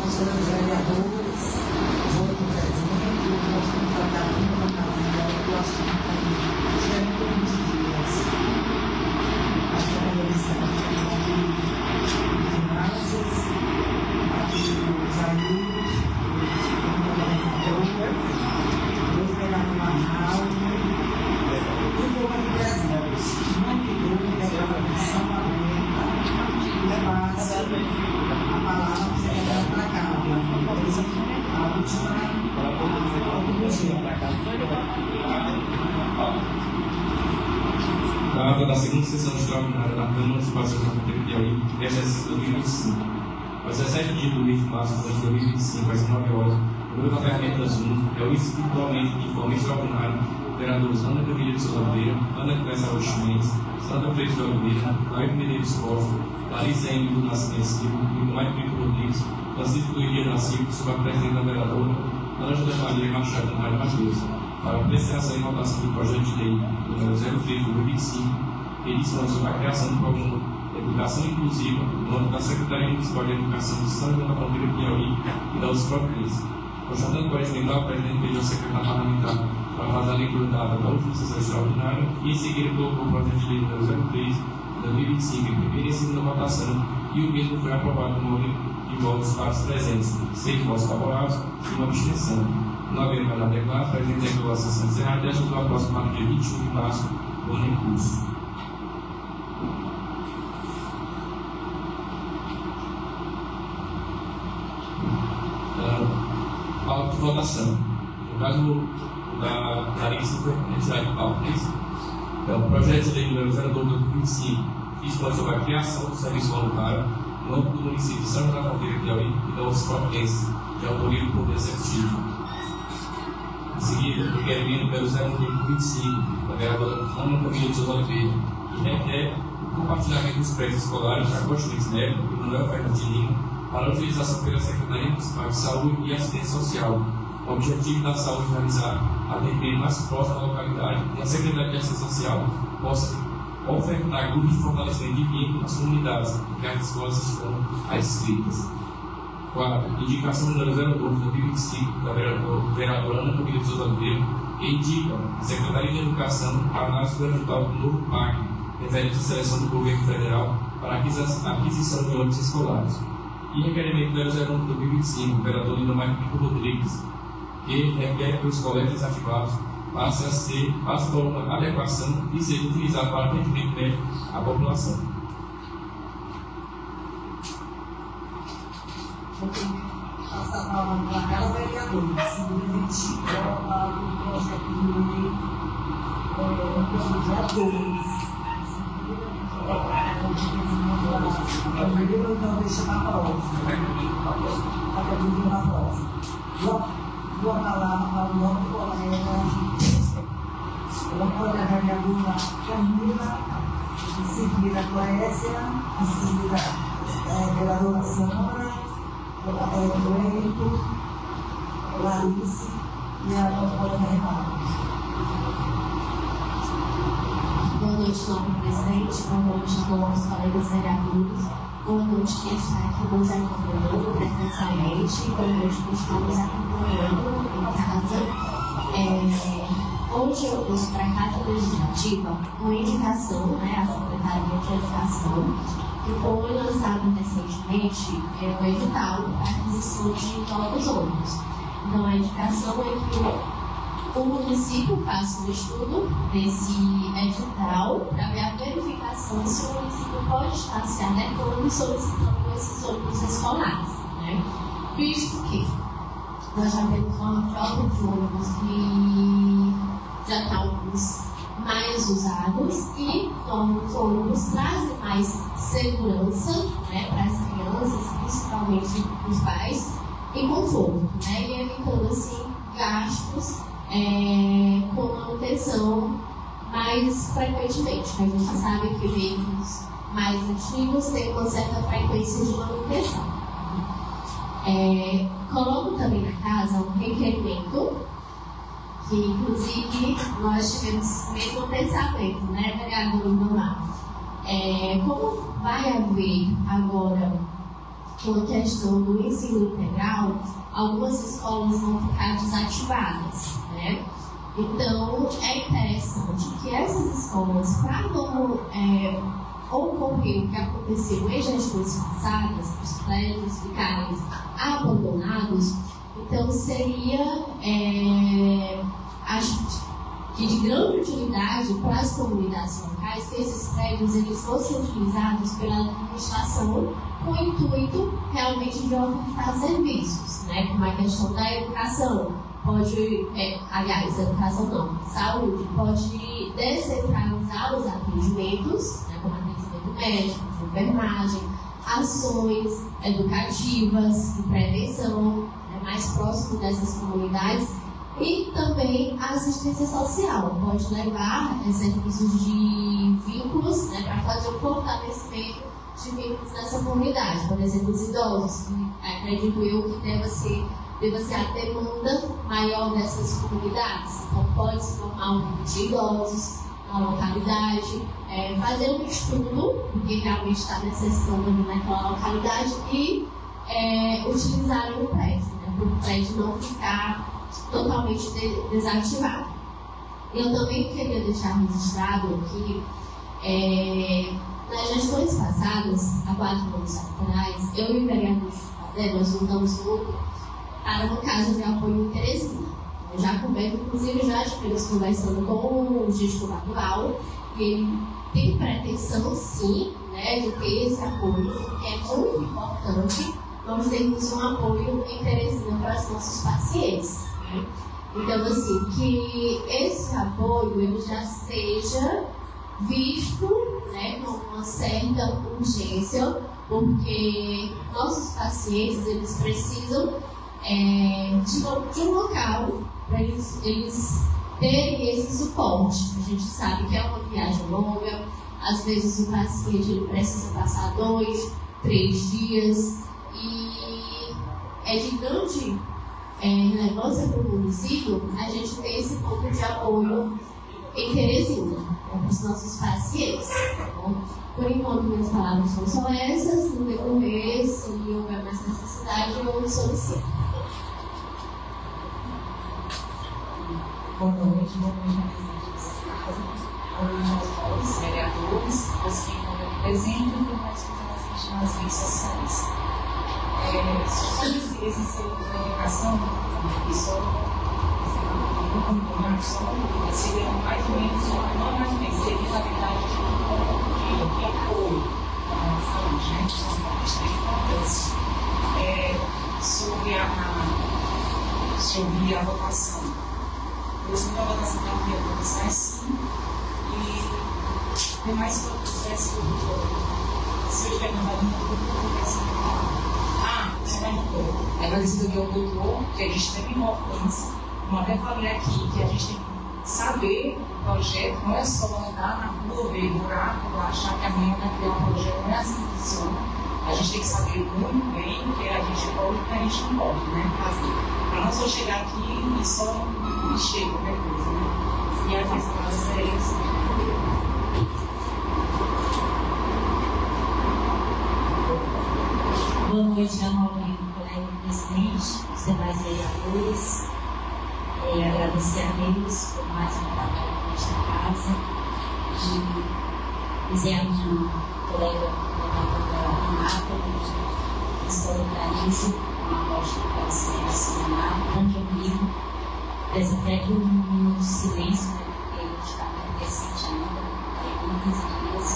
os senhores vereadores, outro presente, nós vamos tratar aqui na casa, eu acho que tem 20 dias. A senhora está aqui de finanças, aqui o Jair, o vereador Arnaldo, e o povo de presentes, muito bom, é a comissão aberta, e passa a palavra para cá, a Trata da segunda sessão extraordinária da Câmara Municipal de Piauí, que exercício 2025. Aos 17 dias do mês de março de 2025, às 9 horas, o número da ferramenta Zoom é o individualmente de forma extraordinária vereadores Ana Camila de Souza Oliveira, Ana Clécia Rocha Mendes, Sandra Freitas de Oliveira, David Medeiros Costa, Larissa Emílio do Nascimento Silva, Nicolai Pico Rodrigues, Francisco Luiz da Silva, subpresidente da vereadora, Ana José Maria Machado de Mário Matheus, para apreciação e votação do projeto de lei número 03/2025, edição sobre a criação do programa de educação inclusiva no âmbito da Secretaria Municipal de Educação de São João da Fronteira Piauí e da USP Província. Constatando que o regimental, o presidente pediu ao secretário parlamentar para fazer a leitura dada da última sessão extraordinária e em seguida colocou o projeto de lei número 03 de 2025 em primeira e segunda votação e o mesmo foi aprovado com o número de votos para os presentes, 6 votos favoráveis e uma abstenção. Não havendo mais a declarar, o presidente declarou a sessão encerrada e agendou a próxima para o dia 21 de março do ano em curso. Pauta de votação. No caso da Larissa, foi retirado de pauta, é o projeto de lei número 02/2025, que dispõe sobre a criação do serviço voluntário no âmbito do município de São João da Fronteira Piauí e da USP Província, de autoria do Poder Executivo. Em seguida, o requerimento número 01/2025, da vereadora Ana Camila de Souza Oliveira, que requer o compartilhamento dos prédios escolares da Costa Luiz Neto e do Manuel Fernandes de Lima para a utilização pela Secretaria Municipal de Saúde e Assistência Social, com o objetivo da saúde realizar atendimento mais próximo da localidade e a Secretaria de Assistência Social possa ofertar grupos de fortalecimento de vínculo nas comunidades em que as escolas estão adscritas. 4. Indicação número 02/2025 da vereadora Ana Camila de Souza Oliveira, que indica a Secretaria de Educação para análise do resultado do novo PAC, referente à seleção do governo federal para a aquisição de ônibus escolares. E requerimento número 01/2025, vereador Lindomar Pico Rodrigues, que requer que os colégios desativados passem por uma adequação e sejam utilizados para atendimento médico à população. Passa a palavra para cada vereador, simplesmente colocar o projeto de lei projeto 2. Então deixa para a próxima. Até a próxima. Vou falar para o nosso colega a vereadora Camila, em seguida a Clécia, em seguida a vereadora Sandra, Cleito, Larissa e a nossa colega Renata. Boa noite, nobre presidente. Boa noite a todos os colegas vereadores. Boa noite quem está aqui nos acompanhando presencialmente. Boa noite quem está nos acompanhando em casa. Hoje eu trouxe para a Casa Legislativa uma indicação, à Secretaria de Educação, que foi lançado recentemente o edital para aquisição de novos ônibus. Então, a indicação é que o município faça um estudo desse edital para ver a verificação se o município pode estar se adequando e solicitando esses ônibus escolares. Visto que nós já temos uma frota de ônibus que já está alguns mais usados e novos ônibus trazem mais segurança para as crianças, principalmente os pais, e conforto, e evitando assim gastos com manutenção mais frequentemente. A gente sabe que veículos mais antigos têm uma certa frequência de manutenção. Coloco também na casa um requerimento, que inclusive nós tivemos o mesmo pensamento, vereador Lindomar? Como vai haver agora com a questão do ensino integral, algumas escolas vão ficar desativadas, né? Então, é interessante que essas escolas, para não ocorrer o que aconteceu em gestões passadas, os prédios ficarem abandonados, então seria, acho que de grande utilidade para as comunidades locais que esses prédios eles fossem utilizados pela administração com o intuito realmente de ofertar serviços, né? Como a questão da educação, pode, aliás, educação não, saúde, pode descentralizar os atendimentos, né? Como atendimento médico, de enfermagem, ações educativas de prevenção, né? Mais próximo dessas comunidades. E também a assistência social pode levar serviços de vínculos, né, para fazer o fortalecimento de vínculos nessa comunidade. Por exemplo, os idosos, que acredito eu que deva ser a demanda maior dessas comunidades. Então, pode se formar um grupo de idosos na localidade, fazer um estudo, porque realmente está necessitando naquela localidade, e utilizar o prédio, né, para o prédio não ficar totalmente desativado. Eu também queria deixar registrado que nas gestões passadas, há 4 anos atrás, eu e o vereador nós juntamos um grupo para uma casa de apoio em Teresina. Eu já converso, inclusive já estivemos conversando com o gestor atual, e ele tem pretensão sim, né, de ter esse apoio, porque é muito importante nós termos um apoio em Teresina para os nossos pacientes. Então, assim, que esse apoio ele já seja visto, né, com uma certa urgência, porque nossos pacientes eles precisam de um local para eles terem esse suporte. A gente sabe que é uma viagem longa, às vezes o paciente ele precisa passar 2, 3 dias, e é de grande relevância para o município a gente ter esse ponto de apoio em Teresina, para os nossos pacientes. Tá bom? Por enquanto, minhas palavras são só essas. No decorrer, se houver mais necessidade, eu solicito. Boa noite, boa noite aos vereadores, aos que estão presentes e mais que estão nas redes sociais. Sobre esse centro de educação, seria mais ou menos, não mais ou menos, seria na verdade de apoio à saúde, né? Sobre a votação. Eu sempre a votação da minha votação é sim, e tem mais que eu quisesse se eu tiver mandado um pouco, eu quisesse agradecido que eu doutor, que é de extrema importância. Como até falei aqui, que a gente tem que saber o projeto, não é só andar na rua, ver buraco, achar que amanhã vai criar um projeto, não é assim que funciona. A gente tem que saber muito bem o que a gente pode e o que a gente não pode, né, fazer. Para não só chegar aqui e só mexer qualquer coisa, né? E a questão da experiência. Boa noite, ao colega presidente, os demais vereadores. Agradecer a Deus por mais um trabalho nesta casa. E dizer a minha colega Renata, estou para isso, uma aposta para ser ensinado, tanto comigo, dessa até que um minuto de silêncio, né, porque a gente está muito recente ainda, tem 15 dias,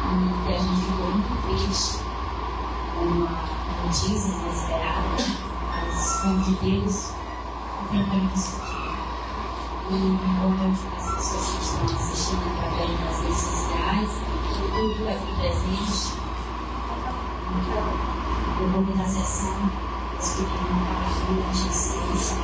e que a gente ficou muito triste. Uma notícia inesperada, mas como de Deus, tentando discutir. E como as pessoas que estão assistindo através das redes sociais, tudo aqui presente, eu vou vir na sessão, expliquei uma palavra de ciência.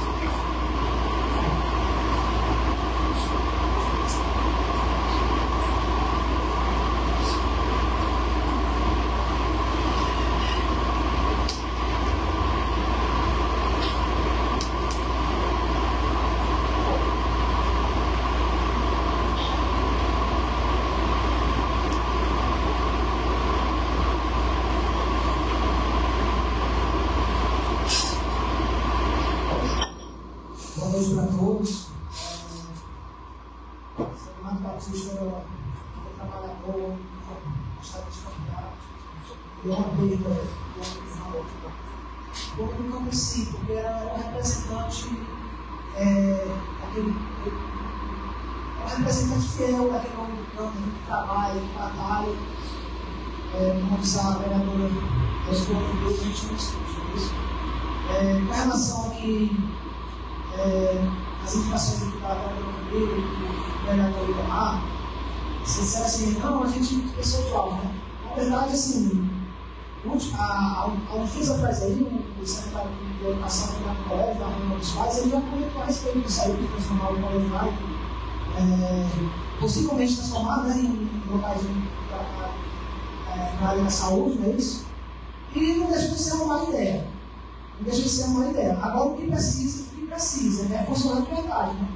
uma perda, como não possível, porque era um representante, um representante fiel daquele campo de trabalho, de batalha, como disse a vereadora das Coisas de Deus, a gente não discute isso. Com relação aqui as indicações aqui da vereadora dele, do vereador Itamar, se disser assim, não, a gente pensou igual, né? Na verdade, assim, há uns dias atrás aí, o secretário de Educação aqui no colégio, da reunião dos pais, ele já comentou a respeito disso aí, de transformar o colégio laico, possivelmente transformar, né, em locais na área da saúde, não é isso? E não deixa de ser uma má ideia. Não deixa de ser uma má ideia. Agora, o que precisa, né, é funcionar de verdade, né?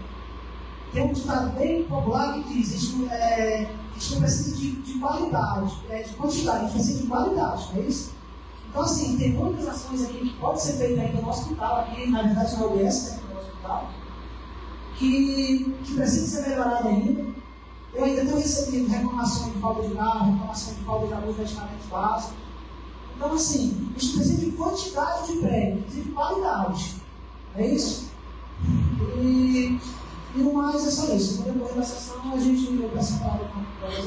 Tem um ditado bem popular que diz: a gente não precisa de qualidade, de quantidade, a gente precisa de qualidade, não é isso? Então, assim, tem muitas ações aqui que podem ser feitas ainda no hospital, aqui, na verdade, na UBS, né, no hospital, que precisa ser melhorada ainda. Eu ainda tenho recebido reclamações de falta de carro, reclamações de falta de alguns medicamentos básicos. Então, assim, a gente precisa de quantidade de prédio, precisa de qualidade, não é isso? E no mais é só isso. No decorrer da sessão, eu peço a palavra para vocês.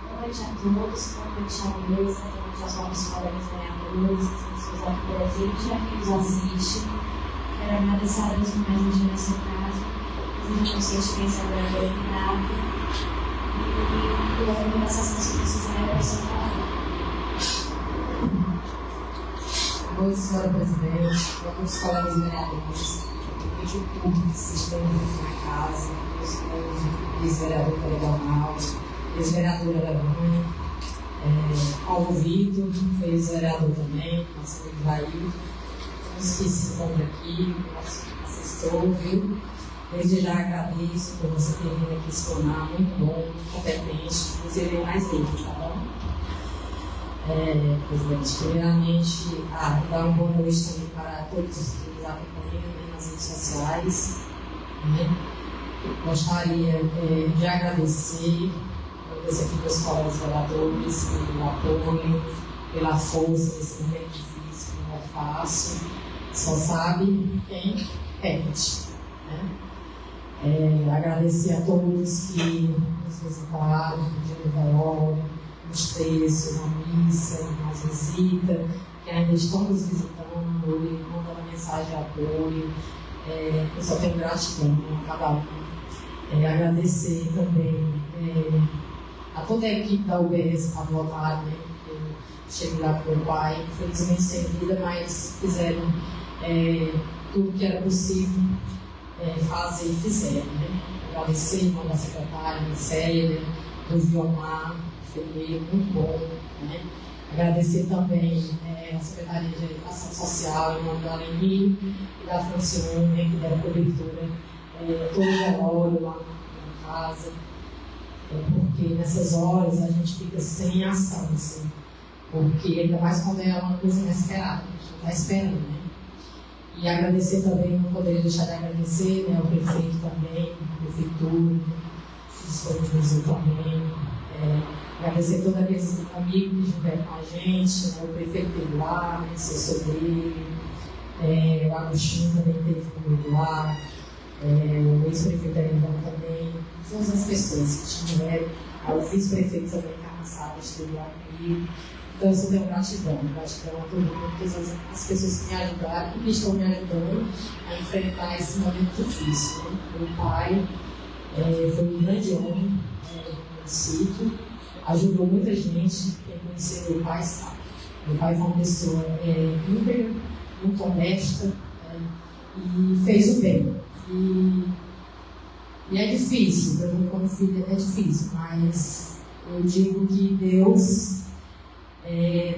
Boa noite a todos, boa noite à mesa, boa noite aos nossos colegas vereadores, às pessoas aqui presentes e a quem nos assiste. Quero agradecer a Deus por mais um dia nessa casa, desejo consciência da vereadora Renata e do órgão da sessão, se precisar, eu peço a palavra. Boa noite, senhora presidente, boa noite, colegas vereadores, boa noite ao público que se estão na casa, meu esposo, ex-vereador Pedro, ex-vereadora Lavana, Paulo Vitor, foi ex-vereador também, nosso amigo Jair, todos que se encontram aqui, nosso assessor, viu? Desde já agradeço por você ter vindo aqui explanar, muito bom, competente, inclusive mais livre, tá bom? Presidente, primeiramente, dar uma boa noite também para todos os que nos acompanham nas redes sociais. Gostaria de agradecer aqui meus colegas vereadores pelo apoio, pela força nesse momento difícil, que não é fácil, só sabe quem perde. Agradecer a todos que nos visitaram no dia do velório, nos textos, na missa, nas visitas, que ainda estão nos visitando e mandando mensagem de apoio. Eu só tenho gratidão a cada um. Agradecer também a toda a equipe da UBS para votar, né? Eu cheguei lá com o meu pai, infelizmente sem vida, mas fizeram tudo que era possível fazer e fizeram. Né? Agradecer o irmão da secretária, a Célia, do Viomar, enfermeiro, muito bom. Né? Agradecer também a Secretaria de Educação Social, em nome da Leni e da Francione, que deram cobertura todo o velório lá na casa, porque nessas horas a gente fica sem ação, assim, porque ainda mais quando é uma coisa inesperada, a gente não está esperando, né? E agradecer também, não poderia deixar de agradecer, né, ao prefeito também, a prefeitura, que disponibilizou também. Agradecer a todos aqueles amigos que estiveram com a gente, né, o prefeito teve lá, né, assessor dele, o Agostinho também teve comigo lá, o ex-prefeito Arendão também, todas as pessoas que estiveram, o vice-prefeito também, Carlos Salles, esteve lá comigo. Então, eu só tenho gratidão a todo mundo, todas as pessoas que me ajudaram e que estão me ajudando a enfrentar esse momento difícil. Né? Meu pai foi um grande homem no município, ajudou muita gente. Quem conheceu meu pai sabe. Meu pai foi uma pessoa íntegra, muito honesta, e fez o bem. E é difícil, para mim como filha é difícil, mas eu digo que Deus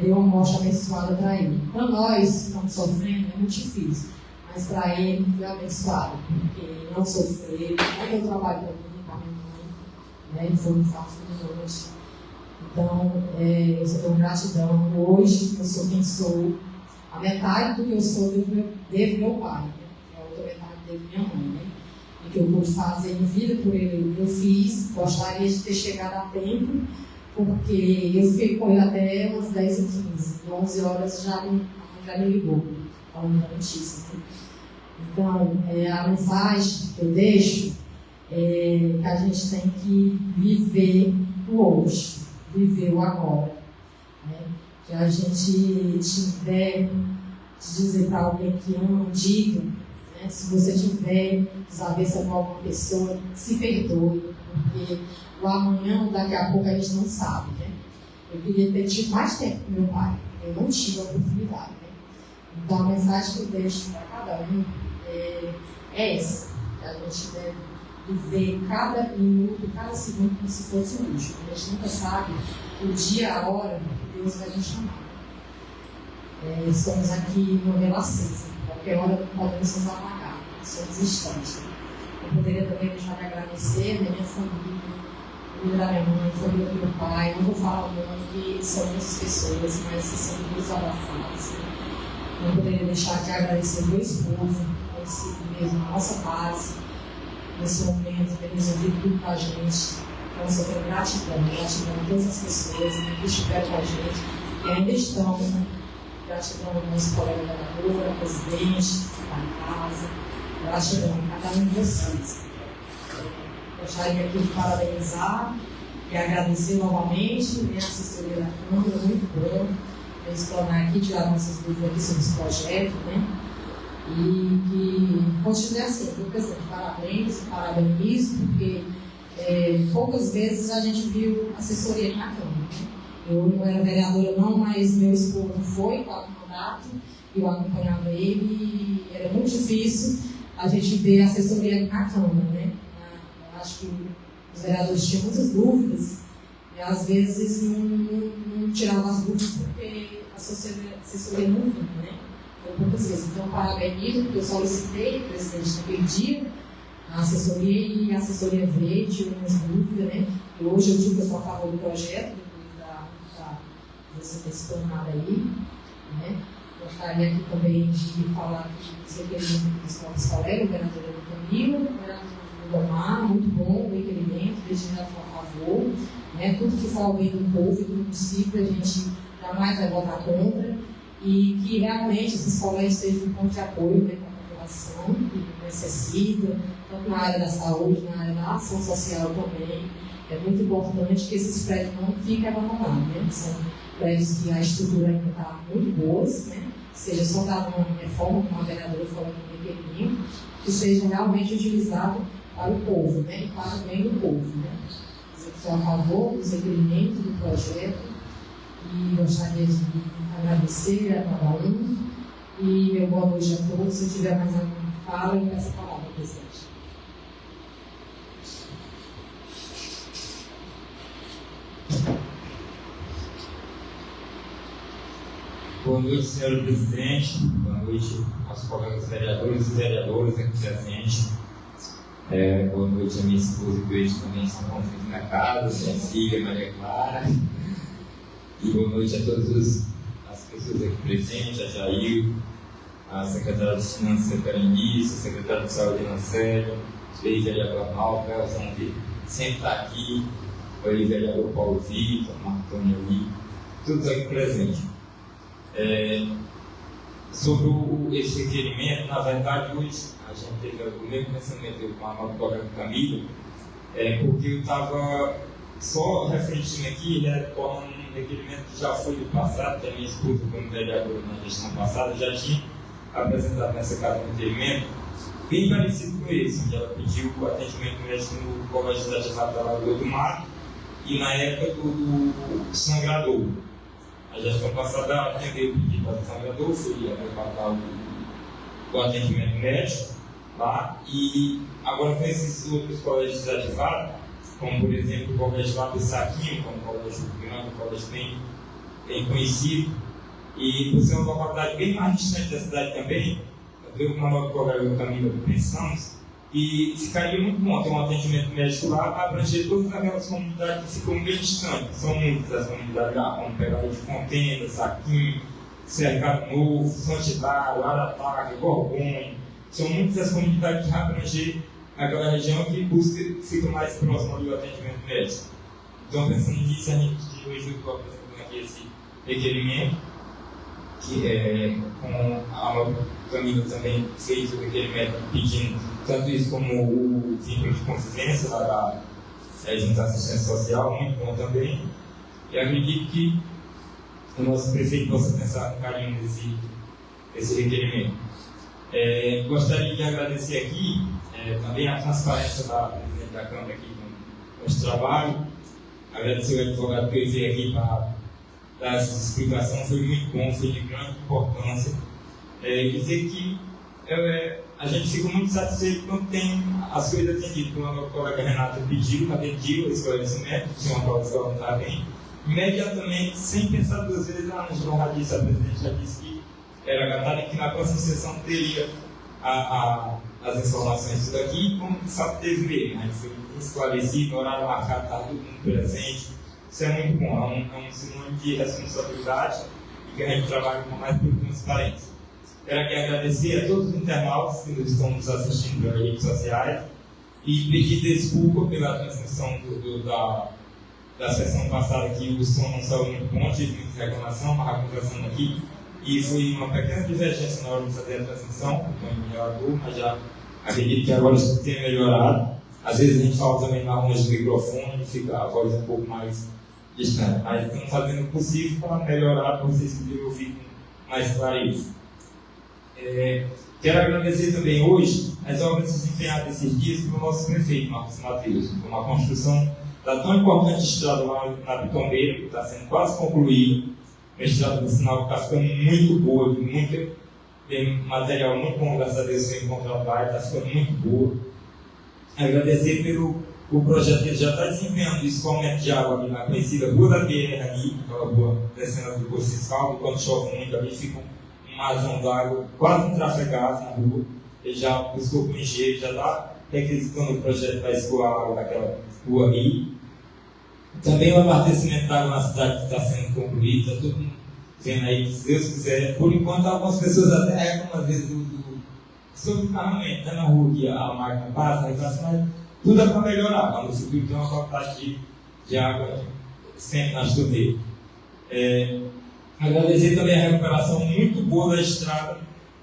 deu uma morte abençoada para ele. Para nós que estamos sofrendo é muito difícil, mas para ele foi abençoado, porque ele não sofreu, não deu trabalho para mim, para minha mãe, né? Ele foi um fato de noite. Então, eu só tenho gratidão. Hoje eu sou quem sou, a metade do que eu sou devo meu pai, né? A outra metade devo minha mãe, né? E que eu pude fazer em vida por ele, eu fiz. Gostaria de ter chegado a tempo porque eu fiquei com ele até umas 10h15, 11 horas já me ligou, falando da notícia. Então, a mensagem que eu deixo é que a gente tem que viver o hoje, viver o agora. Né? Que a gente tiver de dizer para alguém que ama, diga. Né? Se você tiver desavença com alguma pessoa, se perdoe, porque o amanhã, daqui a pouco, a gente não sabe. Né? Eu queria ter tido mais tempo com meu pai, eu não tive a oportunidade. Né? Então, a mensagem que eu deixo para cada um é essa, que a gente deve viver cada minuto, cada segundo como se fosse um último. A gente nunca sabe o dia, a hora que Deus vai nos chamar. Estamos aqui no vela acesa, qualquer hora podemos nos apagar, somos instantes. Eu poderia também deixar de agradecer a minha família, a família da minha mãe, a família do meu pai. Não vou falar o nome, que são muitas pessoas, mas são duas abraçadas. Não poderia deixar de agradecer meu esposo, esse mesmo, a nossa base, nesse momento, ter resolvido tudo com a gente. Então, eu só tenho gratidão a todas as pessoas que estiveram com a gente e ainda estão. Gratidão ao nosso colega vereador, presidente da casa, gratidão a cada um de vocês. Gostaria aqui de parabenizar e agradecer novamente a assessoria da Câmara, muito bom. Vamos tornar aqui, tirar nossas dúvidas aqui sobre esse projeto, né? E que continue assim, viu, presidente? Parabéns e parabenizo, porque poucas vezes a gente viu assessoria na Câmara. Né? Eu não era vereadora não, mas meu esposo foi para o mandato, eu acompanhava ele e era muito difícil a gente ver assessoria na Câmara, né? Eu acho que os vereadores tinham muitas dúvidas e às vezes não tiravam as dúvidas porque a assessoria não vinha, né? Foi poucas vezes. Então, parabenizo, porque eu solicitei, presidente, naquele dia, a assessoria e a assessoria veio, tirou minhas dúvidas, né? E hoje eu digo que eu sou a favor do projeto, você ter se tornado aí, né? Gostaria aqui também de falar que os requerimentos dos nossos colegas, o vereador do Camilo, o vereador do Domar, muito bom o requerimento, desde já foi a favor, né? Tudo que for ao bem do povo e do município, a gente jamais vai votar contra, e que realmente esses colegas sejam um ponto de apoio, né, com a população que necessita, tanto na área da saúde, na área da ação social também. É muito importante que esses prédios não fiquem abandonados, né? São prédios que a estrutura ainda está muito boa, né? Seja só dado uma reforma, como a vereadora falou no requerimento, que seja realmente utilizado para o povo, né? E para o bem do povo, né? Eu sou a favor dos requerimentos do projeto e gostaria de agradecer a cada um e meu boa noite a todos. Se tiver mais alguma fala, eu peço a palavra, presidente. Boa noite, senhor presidente. Boa noite aos colegas vereadores e vereadoras aqui presentes. Boa noite a minha esposa que hoje também estão convivendo na casa, minha filha Maria Clara. E boa noite a todas as pessoas aqui presentes, a Jair, a secretária de Finanças, Berenice, a secretária de Saúde, Nancélia, o vereador Malca, que sempre está aqui, o vereador Paulo Vitor, o Marconi ali, todos aqui presentes. Sobre esse requerimento, na verdade, hoje a gente teve o mesmo pensamento com a nova colega Camila, porque eu estava só refletindo aqui, retornando um requerimento que já foi do passado, que a minha esposa, como vereadora na gestão passada, já tinha apresentado nessa casa um requerimento bem parecido com esse, onde ela pediu o atendimento médico no colégio legislativo da Lagoa do Mar e na época do sangrador. A gestão passada atendeu o pedido do sangrador, foi arrebatar o atendimento médico lá, e agora com esses outros colégios desativados, como por exemplo o colégio lá do Saquinho, como o colégio grande, o colégio bem conhecido, e por ser uma localidade bem mais distante da cidade também, eu com a nova colega do Camilo pensamos, e ficaria muito bom ter um atendimento médico lá para abranger todas aquelas comunidades que ficam bem distantes. São muitas as comunidades lá, como Pegaria de Contenda, Saquinho, Cercado Novo, Santidário, Arataca, Gorgonha. São muitas as comunidades que abranger aquela região que fica mais próxima do atendimento médico. Então, pensando nisso, a gente hoje estou apresentando aqui esse requerimento, que é com a Camila também fez o requerimento pedindo tanto isso como o vínculo de convivência da junta de assistência social, muito bom também. E acredito que o nosso prefeito possa pensar com carinho nesse requerimento. Gostaria de agradecer aqui também a transparência da presidente da Câmara aqui com esse trabalho. Agradecer ao advogado que veio aqui para dar essa explicação, foi muito bom, foi de grande importância. Dizer que a gente fica muito satisfeito quando tem as coisas atendidas, como a colega Renata pediu o esclarecimento, se uma prova escola não está bem, imediatamente, sem pensar duas vezes, no jornalista, a presidente já disse que era agatado e que na próxima sessão teria as informações disso daqui, como sabe teve mesmo, né? Foi esclarecido, horário marcado, está todo mundo presente. Isso é muito bom, é um sinônimo de responsabilidade e que a gente trabalha com mais transparência. Quero aqui agradecer a todos os internautas que estão nos assistindo pelas redes sociais e pedir desculpa pela transmissão da sessão passada, que o som não saiu muito bom, tive muita reclamação, uma conversando aqui, e foi uma pequena divergência na hora de fazer a transmissão, com o melhorador, mas já acredito que agora isso tenha melhorado. Às vezes a gente fala também na longe do microfone, fica a voz um pouco mais distante, mas estamos fazendo o possível para melhorar, para vocês poderem ouvir com mais clareza. Quero agradecer também hoje as obras desempenhadas esses dias pelo nosso prefeito, Marcos Matheus, com a construção da tão importante estrada lá na Pitombeira, que está sendo quase concluída, uma estrada de sinal que está ficando muito boa, tem material muito bom, graças a Deus, foi encontrado lá, está ficando muito boa. Agradecer pelo projeto que ele já está desempenhando, o escoamento de água ali na conhecida Rua da BR, ali, aquela rua descendo do Poço Fiscal, e quando chove muito ali fica uma vazão d'água quase intrafegada na rua. Ele já buscou com engenheiro, já está requisitando o projeto para escoar a água daquela rua ali. Também o abastecimento da água na cidade que está sendo concluído, está todo mundo vendo aí, se Deus quiser. Por enquanto, algumas pessoas até reclamam às vezes sobre o carregamento, tá na rua que a máquina passa, mas tudo é para melhorar, para no futuro ter uma qualidade de água sempre nas torneiras. Agradecer também a recuperação muito boa da estrada,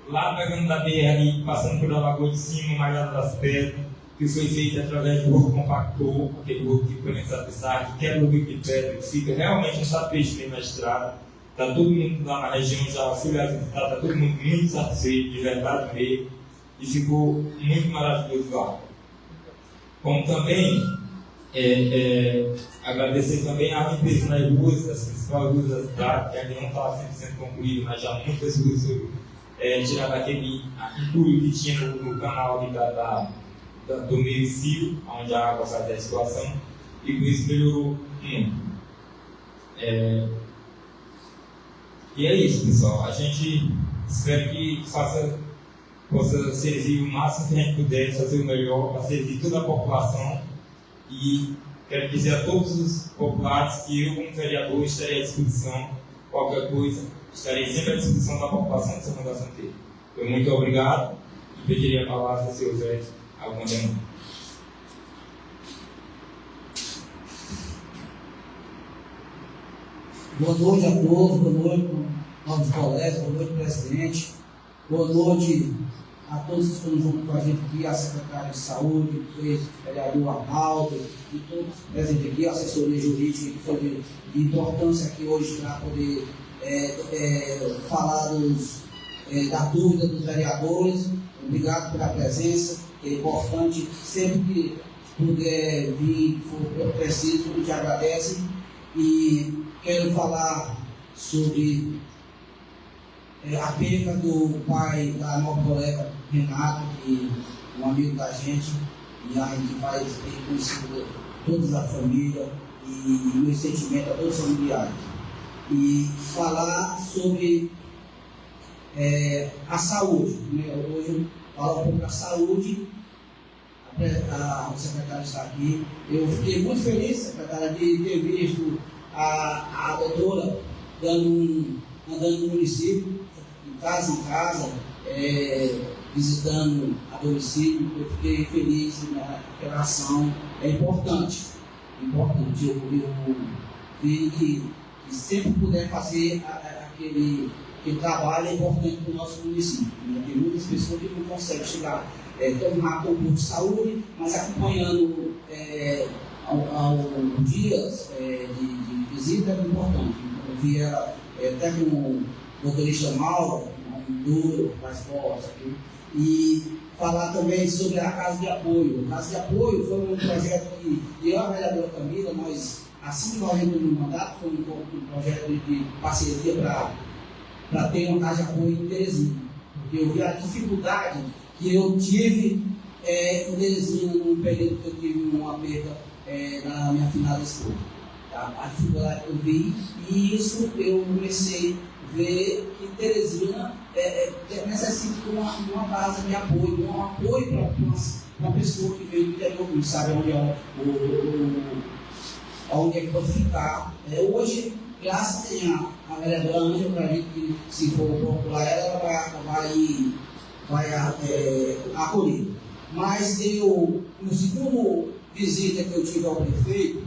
lá pegando da BR, passando pela Lagoa de Cima, Malhada das Pedras, que foi feito através do rodo compactor, aquele rodo que põe nessa pisar, que quebra o bico de pedra, que fica realmente um tapete mesmo na estrada. Está todo mundo lá na região, já fui lá visitar, está todo mundo muito satisfeito, de verdade mesmo, e ficou muito maravilhoso lá. Como também agradecer também a limpeza nas ruas, as principais ruas da cidade, que ainda não estava 100% concluída, mas já muitas ruas foram tiradas daquele entulho que tinha no canal ali do meio-fio, onde a água sai da escoação, e com isso melhorou muito. E é isso, pessoal. A gente espera que possa servir o máximo que a gente puder, fazer o melhor para servir toda a população. E quero dizer a todos os populares que eu, como vereador, estarei à disposição. Qualquer coisa, estarei sempre à disposição da população de São João da Santeira. Então, muito obrigado e pediria a palavra se houver alguma demanda. Boa noite a todos, boa noite, novos colegas, boa noite, presidente, boa noite a todos que estão junto com a gente aqui, a secretária de saúde, o vereador Arnaldo e todos presentes aqui, a assessoria jurídica que foi de importância aqui hoje para poder falar da dúvida dos vereadores. Obrigado pela presença, é importante, sempre que puder vir, for preciso, a gente agradece. E quero falar sobre a perda do pai da nossa colega Renata, que é um amigo da gente, e a gente faz reconhecido toda a família e o sentimento a todos os familiares. E falar sobre a saúde. Né? Hoje falar um pouco da saúde. A secretária está aqui. Eu fiquei muito feliz, secretária, de ter visto a doutora andando no município, em casa, visitando a domicílio. Eu fiquei feliz naquela ação, é importante. importante. Eu vi que sempre puder fazer aquele trabalho é importante para o nosso município. Tem muitas pessoas que não conseguem chegar, tomar concurso de saúde, mas acompanhando aos dias de visita é importante. Eu vi ela até com o motorista Mauro, um duro, mais forte, e falar também sobre a Casa de Apoio. A Casa de Apoio foi um projeto que eu e a vereadora Camila, nós, assim que nós entramos no mandato, foi um projeto de parceria para ter uma Casa de Apoio em Teresina. Porque eu vi a dificuldade que eu tive em Teresina, num período que eu tive uma perda na minha finada esposa. Tá? A dificuldade que eu vi, e isso eu comecei a ver que Teresina necessita de uma casa de apoio, um apoio para uma pessoa que veio do interior, não sabe onde é que pode ficar. Hoje, graças a vereadora Ângela, eu acredito que se for popular, ela vai acolher. Mas no segundo visita que eu tive ao prefeito,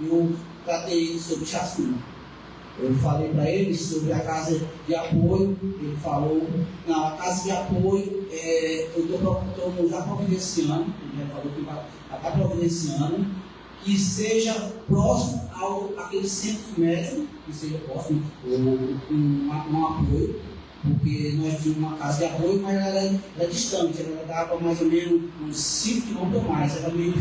eu tratei ele sobre esse assunto. Eu falei para ele sobre a casa de apoio, ele falou, não, a casa de apoio, eu estou já providenciando, ele já falou que vai estar providenciando, que seja próximo àquele centro médico, que seja próximo um apoio, porque nós tínhamos uma casa de apoio, mas ela era distante, ela dava mais ou menos uns 5 km a mais, era meio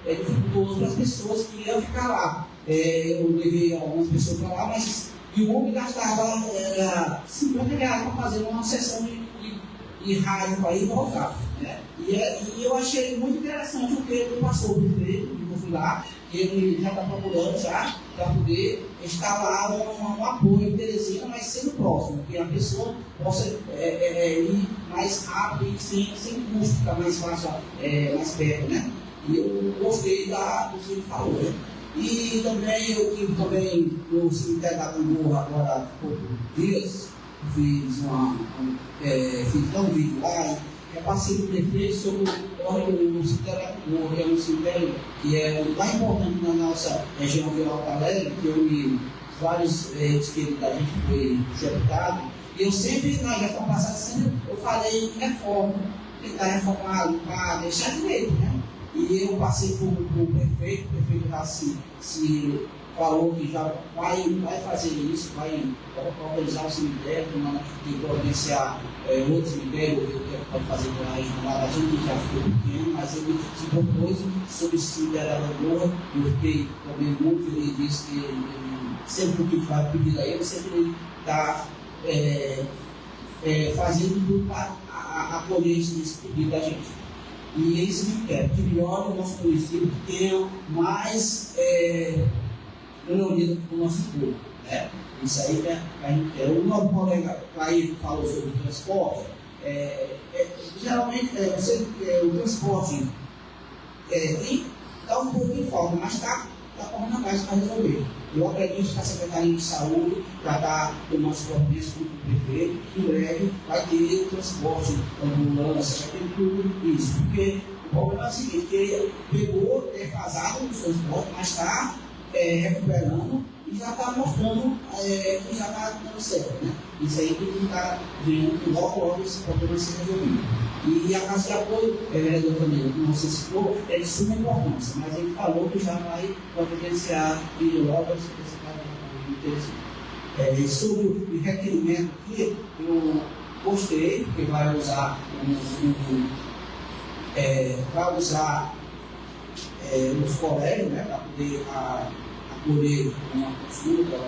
dificultoso para as pessoas que iam ficar lá. Eu levei algumas pessoas para lá, mas o homem gastava R$50 para fazer uma sessão de rádio para ir e voltar. Né? E eu achei muito interessante o que ele passou o prefeito, eu fui lá, ele já está procurando já para poder instalar um apoio em Teresina, mas sendo próximo, que a pessoa possa ir mais rápido e sem custo, ficar mais fácil, mais perto. Né? E eu gostei do que ele falou. Né? E também eu tive no cemitério da Cangurra agora há poucos dias, fiz um vídeo lá, e passei do prefeito sobre o cemitério da Cangurra, que é um cemitério que é o mais importante na nossa região de Alto Alegre, que vários entes queridos da gente foi executado. E eu sempre, na gestão passada, eu falei em reforma, tentar reformar, para deixar direito, né? E eu passei por o prefeito já se falou que já vai fazer isso, vai organizar o cemitério, tem que providenciar outro cemitério, que pode fazer pela região lá da gente, que já ficou pequeno, mas ele se propôs sobre o cemitério da Cangurra. Eu fiquei também muito feliz disso, que ele, sempre que vai pedir a ele, sempre ele está fazendo tudo para acolher esse pedido da gente. E é isso que quer, que melhore o nosso município, que tenha mais melhoria do nosso povo. Né? Isso aí que a gente quer. O nosso colega Caio falou sobre o transporte. Geralmente, o transporte dá um pouco de falta, mas está correndo atrás para resolver. Eu acredito que a Secretaria de Saúde já está tomando as providências com o prefeito, em breve vai ter o transporte, ambulância, vai ter tudo isso. Porque o problema é o seguinte, que ele pegou defasado no transporte, mas está recuperando e já está mostrando que já está dando certo. Né? Isso aí que a gente está vendo, logo esse problema ser resolvido. E a casa de apoio, vereador também, como você citou, é de suma importância, mas ele falou que já vai providenciar e logo esse caso sobre o requerimento aqui, eu gostei, porque vai usar os colégios, né, para poder acolher uma consulta,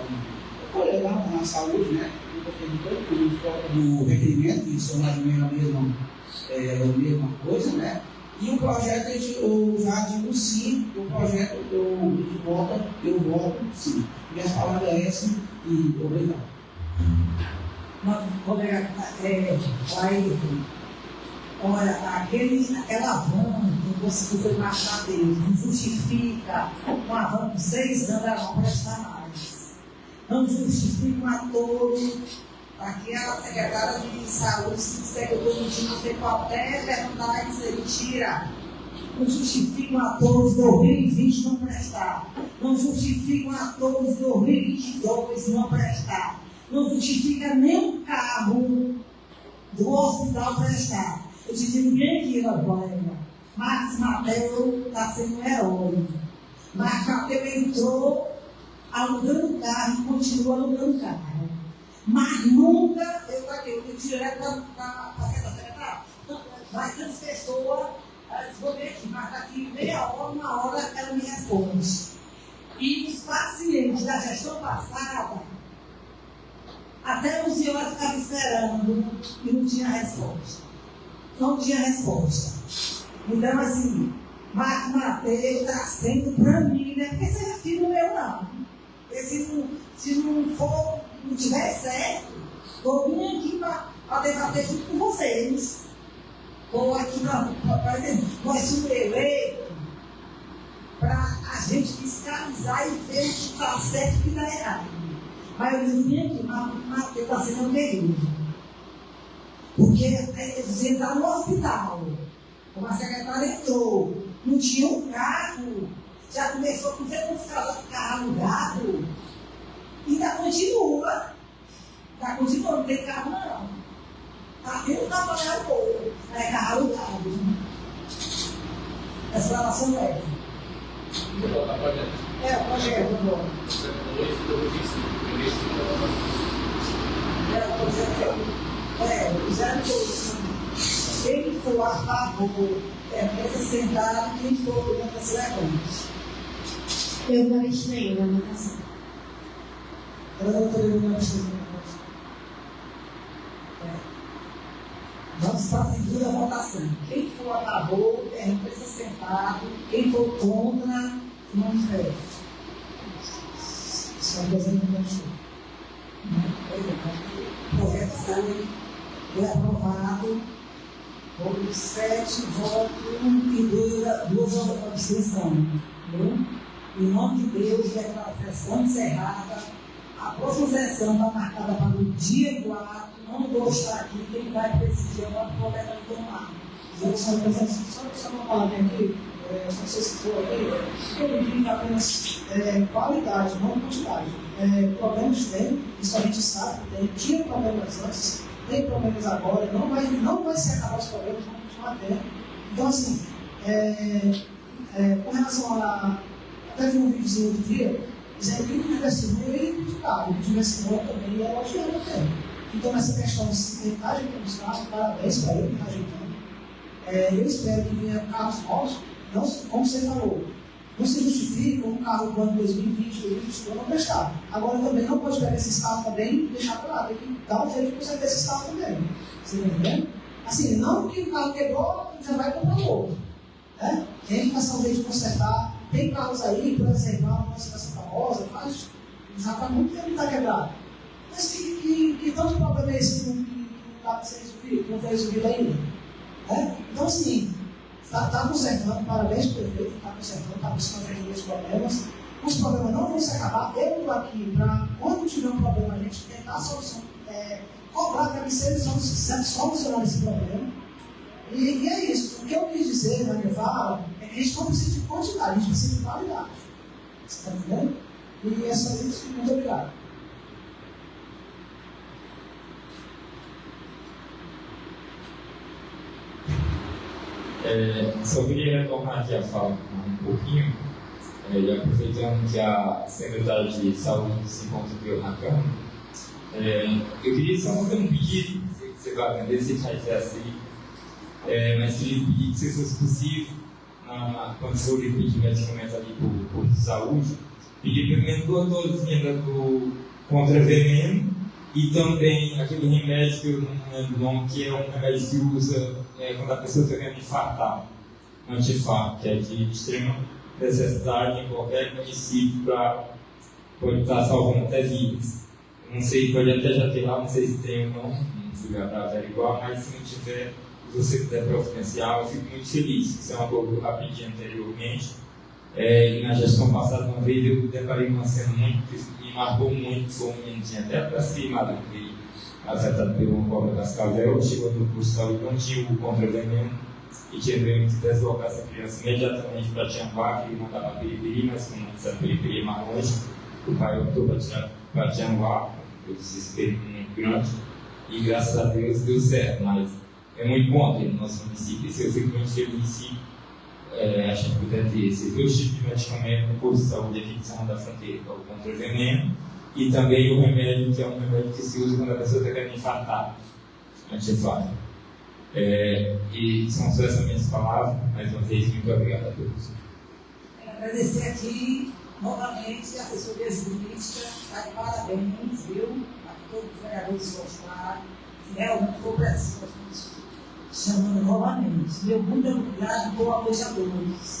acolher lá na saúde, né, do requerimento, que são mais ou menos a mesma coisa, né? E o projeto, eu já digo sim, o projeto eu voto sim. Minhas palavras é essa e obrigado. Colega, olha, aquela van que você foi marcar dele, não justifica uma van com 6 anos, ela não presta mais. Não justifica um ator. Aqui a secretária de saúde, se disser que eu estou mentindo, você pode até perguntar e dizer mentira. Não justificam atores de 2020 não prestar. Não justificam atores de 2022 não prestar. Não justifica nem um carro do hospital prestar. Eu te digo bem aqui, colega. Marcos Mateus está sendo um herói. Marcos Mateus entrou alugando carro e continua alugando carro. Mas nunca, eu direto para a secretária. Mas tantas pessoas, vou ver aqui, mas daqui meia hora, uma hora, ela me responde. E os pacientes da gestão passada, até 11 horas ficavam esperando e não tinha resposta. Não tinha resposta. Então, assim, Marcos Mateus está sendo para mim, né? Porque seja filho meu, não. Porque se não tiver certo, estou vindo aqui para debater junto com vocês. Ou aqui, por exemplo, nós fomos eleitos para a gente fiscalizar e ver o que está certo e o que está errado. Mas eu dizia aqui, Mateus está sendo guerreiro. Porque eles entraram no hospital, como a secretária entrou, não tinha um carro, já começou com uns carro alugado, e ainda continua. Está continuando, não tem carro não. Está tendo trabalhar pouco, é carro alugado. Essa relação é. É, o projeto agora. O 02. Quem for a favor, essa sentada, quem for contra se levante. Eu não abstenho na votação. Ela não está levando a Vamos para a segunda votação. Quem for a favor, permaneça sentado. Quem for contra, não feche. Só coisa não deixou. O projeto foi aprovado por 7 votos e 2 abstenções. Em nome de Deus, declaro a sessão encerrada. A próxima sessão está marcada para o dia 4. Não vou estar aqui, quem vai presidir é o colega de tomar. Só uma palavra aqui, você citou aí, eu digo apenas qualidade, não quantidade. Problemas tem, isso a gente sabe, tinha problemas antes, tem problemas agora, não vai se acabar os problemas, vão continuar tendo. Então, assim, com relação a. Até vi um videozinho outro dia, dizendo que o investimento é criticado, o investimento também é elogiado até. Então, nessa questão, se está ajeitando os carros, parabéns para ele que está ajeitando. Eu espero que venha carros novos, não, como você falou, não se justifica um carro do ano 2020, 2021 não prestar. Agora também não pode pegar esses carros também e deixar para lá, tem que dar um jeito de consertar esses carros também. Você está entendendo? Assim, não que o carro quebrou, já vai comprar outro. Né? Tem que passar um jeito de consertar. Tem carros aí, por exemplo, uma cidade famosa, já está muito tempo que está quebrado. Mas que tanto problema é esse que não está foi resolvido ainda? Né? Então, assim, está consertando, parabéns para o prefeito, está consertando, está buscando resolver os problemas. Os problemas não vão se acabar. Eu estou aqui para, quando tiver um problema, a gente tentar a solução, cobrar para que seja solucionar esse problema. E é isso. O que eu quis dizer na minha fala é que a gente não precisa de quantidade, a gente precisa de qualidade. Você está entendendo? E é só isso. Muito obrigado. Só queria retornar aqui a fala um pouquinho, e aproveitando que a secretária de saúde se encontra aqui na Câmara, eu queria só fazer um pedido, que você vai atender, se já tivesse aí, mas queria pedir que, se fosse possível, quando for pedir medicamentos ali por posto de saúde, pedir pelo menos 2 dosezinhas do contra-veneno e também aquele remédio que eu não lembro o nome, que é um remédio que usa quando a pessoa está querendo infartar, anti-infarto, que é de extrema necessidade em qualquer município pode estar salvando até vidas. Não sei, pode até já ter lá, não sei se tem ou não fui lá para averiguar, mas se não tiver, se você puder providenciar, eu fico muito feliz. Isso é uma coisa que eu já pedi anteriormente. E na gestão passada, uma vez eu deparei com uma cena que me marcou muito, foi um menino até para cima, que afetado por uma cobra cascavel, chegou no posto de saúde, não tinha o contra-veneno, e tivemos que deslocar essa criança imediatamente para Tianguá, que mandava para Periperi, mas como essa periferia mais longe, o pai optou para Tianguá, o desespero muito grande, e graças a Deus deu certo, mas é muito bom ter no nosso município, e eu fico muito feliz se a gente puder ter esses 2 tipos de medicamento no posto de saúde aqui de São João da Fronteira, que é o contra o veneno, e também o remédio, que é um remédio que se usa quando a pessoa está querendo infartar, antifálico. E são só essas minhas palavras. Mais uma vez, muito obrigado a todos. Agradecer aqui novamente a assessoria jurídica, está de parabéns, viu? A todos os vereadores que gostaram, que realmente foi preciso, chamando novamente. Meu muito obrigado e boa noite a todos.